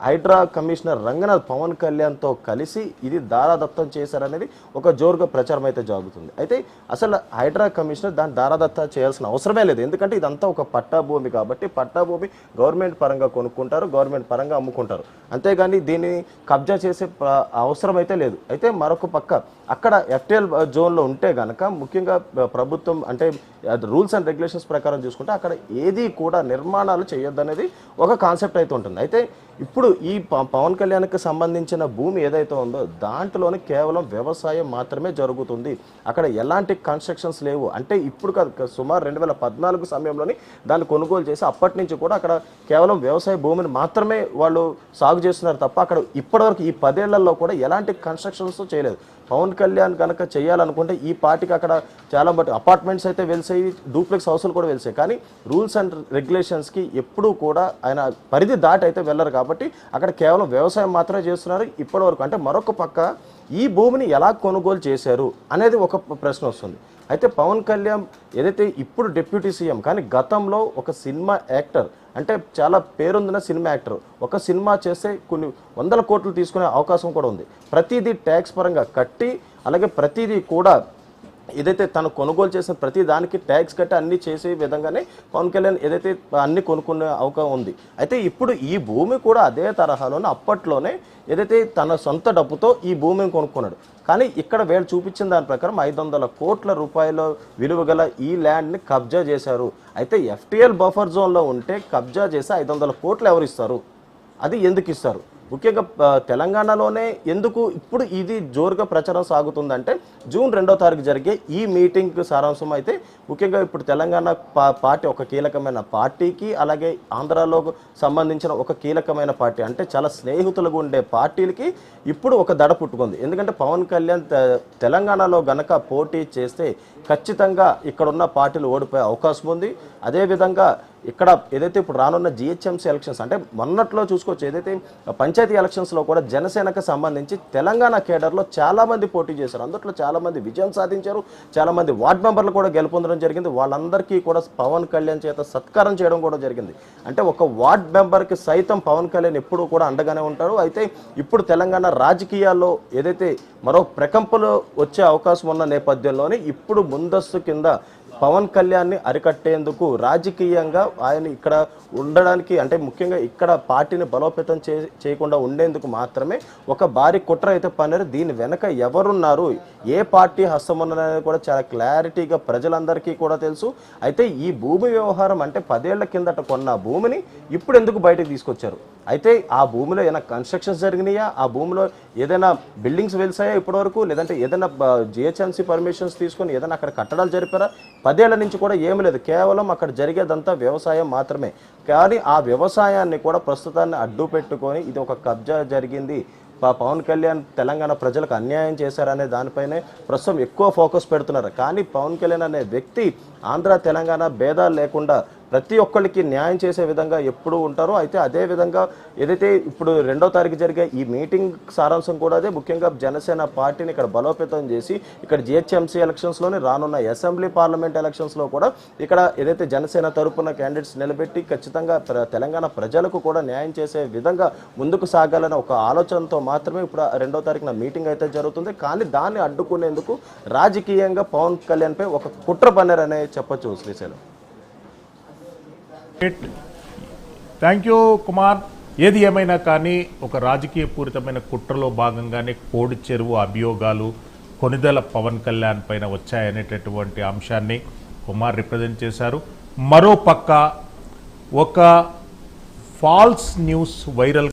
Hydraa commissioner Ranganath Pawan కళ్యాణ్తో కలిసి ఇది దారాదత్తం చేశారనేది ఒక జోరుగా ప్రచారం అయితే జరుగుతుంది. అయితే అసలు హైడ్రా కమిషనర్ దాన్ని దారాదత్తం చేయాల్సిన అవసరమే లేదు. ఎందుకంటే ఇదంతా ఒక పట్టా భూమి కాబట్టి పట్టా భూమి గవర్నమెంట్ పరంగా కొనుక్కుంటారు, గవర్నమెంట్ పరంగా అమ్ముకుంటారు. అంతేగాని దీన్ని కబ్జా చేసే అవసరం అయితే లేదు. అయితే మరొక పక్క అక్కడ ఎఫ్టీఎల్ జోన్లో ఉంటే కనుక ముఖ్యంగా ప్రభుత్వం అంటే రూల్స్ అండ్ రెగ్యులేషన్స్ ప్రకారం చూసుకుంటే అక్కడ ఏది కూడా నిర్మాణాలు చేయొద్దనేది ఒక కాన్సెప్ట్ అయితే ఉంటుంది. అయితే ఇప్పుడు ఈ పవన్ కళ్యాణ్కి సంబంధించిన భూమి ఏదైతే ఉందో దాంట్లోనే కేవలం వ్యవసాయం మాత్రమే జరుగుతుంది. అక్కడ ఎలాంటి కన్స్ట్రక్షన్స్ లేవు. అంటే ఇప్పుడు సుమారు 2014 సమయంలోని దాన్ని కొనుగోలు చేసి అప్పటి నుంచి కూడా అక్కడ కేవలం వ్యవసాయ భూమిని మాత్రమే వాళ్ళు సాగు చేస్తున్నారు తప్ప అక్కడ ఇప్పటివరకు ఈ 10 ఏళ్లలో కూడా ఎలాంటి కన్స్ట్రక్షన్స్ చేయలేదు. పవన్ కళ్యాణ్ కనుక చేయాలనుకుంటే ఈ పార్టీకి అక్కడ చాలా మటు అపార్ట్మెంట్స్ అయితే వెలిసాయి, డూప్లెక్స్ హౌస్లు కూడా వెలిసాయి. కానీ రూల్స్ అండ్ రెగ్యులేషన్స్కి ఎప్పుడూ కూడా ఆయన పరిధి దాటి అయితే వెళ్ళరు కాబట్టి అక్కడ కేవలం వ్యవసాయం మాత్రమే చేస్తున్నారు ఇప్పటివరకు. అంటే మరొక పక్క ఈ భూమిని ఎలా కొనుగోలు చేశారు అనేది ఒక ప్రశ్న వస్తుంది. అయితే పవన్ కళ్యాణ్ ఏదైతే ఇప్పుడు డిప్యూటీ సీఎం కానీ గతంలో ఒక సినిమా యాక్టర్ అంటే చాలా పేరొందిన సినిమా యాక్టర్, ఒక సినిమా చేస్తే కొన్ని 100 కోట్లు తీసుకునే అవకాశం కూడా ఉంది. ప్రతిదీ ట్యాక్స్ పరంగా కట్టి అలాగే ప్రతిదీ కూడా ఏదైతే తను కొనుగోలు చేసిన ప్రతి దానికి ట్యాక్స్ కట్టి అన్ని చేసే విధంగానే పవన్ కళ్యాణ్ ఏదైతే అన్ని కొనుక్కునే అవకాశం ఉంది. అయితే ఇప్పుడు ఈ భూమి కూడా అదే తరహాలోనే అప్పట్లోనే ఏదైతే తన సొంత డబ్బుతో ఈ భూమిని కొనుక్కున్నాడు. కానీ ఇక్కడ వీళ్ళు చూపించిన దాని ప్రకారం 500 కోట్ల రూపాయల విలువ గల ఈ ల్యాండ్ని కబ్జా చేశారు. అయితే ఎఫ్టీఎల్ బఫర్ జోన్లో ఉంటే కబ్జా చేసి 500 కోట్లు ఎవరు ఇస్తారు? అది ఎందుకు ఇస్తారు? ముఖ్యంగా తెలంగాణలోనే ఎందుకు ఇప్పుడు ఇది జోరుగా ప్రచారం సాగుతుందంటే జూన్ 2వ తారీఖు జరిగే ఈ మీటింగ్ సారాంశం అయితే ముఖ్యంగా ఇప్పుడు తెలంగాణ పార్టీ ఒక కీలకమైన పార్టీకి అలాగే ఆంధ్రాలో సంబంధించిన ఒక కీలకమైన పార్టీ అంటే చాలా స్నేహితులుగా ఉండే పార్టీలకి ఇప్పుడు ఒక దడ పుట్టుకుంది. ఎందుకంటే పవన్ కళ్యాణ్ తెలంగాణలో గనక పోటీ చేస్తే ఖచ్చితంగా ఇక్కడున్న పార్టీలు ఓడిపోయే అవకాశం ఉంది. అదేవిధంగా ఇక్కడ ఏదైతే ఇప్పుడు రానున్న జిహెచ్ఎంసీ ఎలక్షన్స్ అంటే మొన్నట్లో చూసుకోవచ్చు, ఏదైతే పంచాయతీ ఎలక్షన్స్లో కూడా జనసేనకు సంబంధించి తెలంగాణ కేడర్లో చాలామంది పోటీ చేశారు. అందులో చాలామంది విజయం సాధించారు, చాలామంది వార్డ్ మెంబర్లు కూడా గెలుపొందడం జరిగింది. వాళ్ళందరికీ కూడా పవన్ కళ్యాణ్ చేత సత్కారం చేయడం కూడా జరిగింది. అంటే ఒక వార్డ్ మెంబర్కి సైతం పవన్ కళ్యాణ్ ఎప్పుడూ కూడా అండగానే ఉంటారు. అయితే ఇప్పుడు తెలంగాణ రాజకీయాల్లో ఏదైతే మరో ప్రకంపలు వచ్చే అవకాశం ఉన్న నేపథ్యంలోనే ఇప్పుడు ముందస్తు కింద పవన్ కళ్యాణ్ని అరికట్టేందుకు రాజకీయంగా ఆయన ఇక్కడ ఉండడానికి అంటే ముఖ్యంగా ఇక్కడ పార్టీని బలోపేతం చేయకుండా ఉండేందుకు మాత్రమే ఒక భారీ కుట్ర అయితే పన్నారు. దీని వెనక ఎవరున్నారు, ఏ పార్టీ హస్తం ఉన్నదనేది కూడా చాలా క్లారిటీగా ప్రజలందరికీ కూడా తెలుసు. అయితే ఈ భూమి వ్యవహారం అంటే 10 ఏళ్ల కిందట కొన్న భూమిని ఇప్పుడు ఎందుకు బయటకు తీసుకొచ్చారు? అయితే ఆ భూమిలో ఏదైనా కన్స్ట్రక్షన్స్ జరిగినాయా, ఆ భూమిలో ఏదైనా బిల్డింగ్స్ వెలిసాయా ఇప్పటివరకు, లేదంటే ఏదైనా జిహెచ్ఎంసీ పర్మిషన్స్ తీసుకొని ఏదైనా అక్కడ కట్టడాలు జరిపారా? 10 ఏళ్ల నుంచి కూడా ఏమీ లేదు. కేవలం అక్కడ జరిగేదంతా వ్యవసాయం మాత్రమే. కానీ ఆ వ్యవసాయాన్ని కూడా ప్రస్తుతాన్ని అడ్డు పెట్టుకొని ఇది ఒక కబ్జా జరిగింది, పవన్ కళ్యాణ్ తెలంగాణ ప్రజలకు అన్యాయం చేశారనే దానిపైనే ప్రస్తుతం ఎక్కువ ఫోకస్ పెడుతున్నారు. కానీ పవన్ కళ్యాణ్ అనే వ్యక్తి ఆంధ్ర తెలంగాణ భేదాలు లేకుండా ప్రతి ఒక్కరికి న్యాయం చేసే విధంగా ఎప్పుడూ ఉంటారో. అయితే అదే విధంగా ఏదైతే ఇప్పుడు 2వ తారీఖు జరిగే ఈ మీటింగ్ సారాంశం కూడా అదే. ముఖ్యంగా జనసేన పార్టీని ఇక్కడ బలోపేతం చేసి ఇక్కడ జిహెచ్ఎంసీ ఎలక్షన్స్లోని రానున్న అసెంబ్లీ పార్లమెంట్ ఎలక్షన్స్లో కూడా ఇక్కడ ఏదైతే జనసేన తరపున క్యాండిడేట్స్ నిలబెట్టి ఖచ్చితంగా తెలంగాణ ప్రజలకు కూడా న్యాయం చేసే విధంగా ముందుకు సాగాలనే ఒక ఆలోచనతో మాత్రమే ఇప్పుడు 2వ తారీఖున మీటింగ్ అయితే జరుగుతుంది. కానీ దాన్ని అడ్డుకునేందుకు రాజకీయంగా పవన్ కళ్యాణ్పై ఒక కుట్ర పన్నారనే చెప్పొచ్చు శ్రీశైలం. Thank you Kumar. ఏది ఏమైనా కానీ ఒక రాజకీయ పూరితమైన కుట్రలో భాగంగానే కోడి చెరువు అభియోగాలు కొనిదెల పవన్ కళ్యాణ్ పైన వచ్చాయనేటటువంటి అంశాన్ని కుమార్ రిప్రజెంట్ చేశారు. మరో పక్క ఒక ఫాల్స్ న్యూస్ వైరల్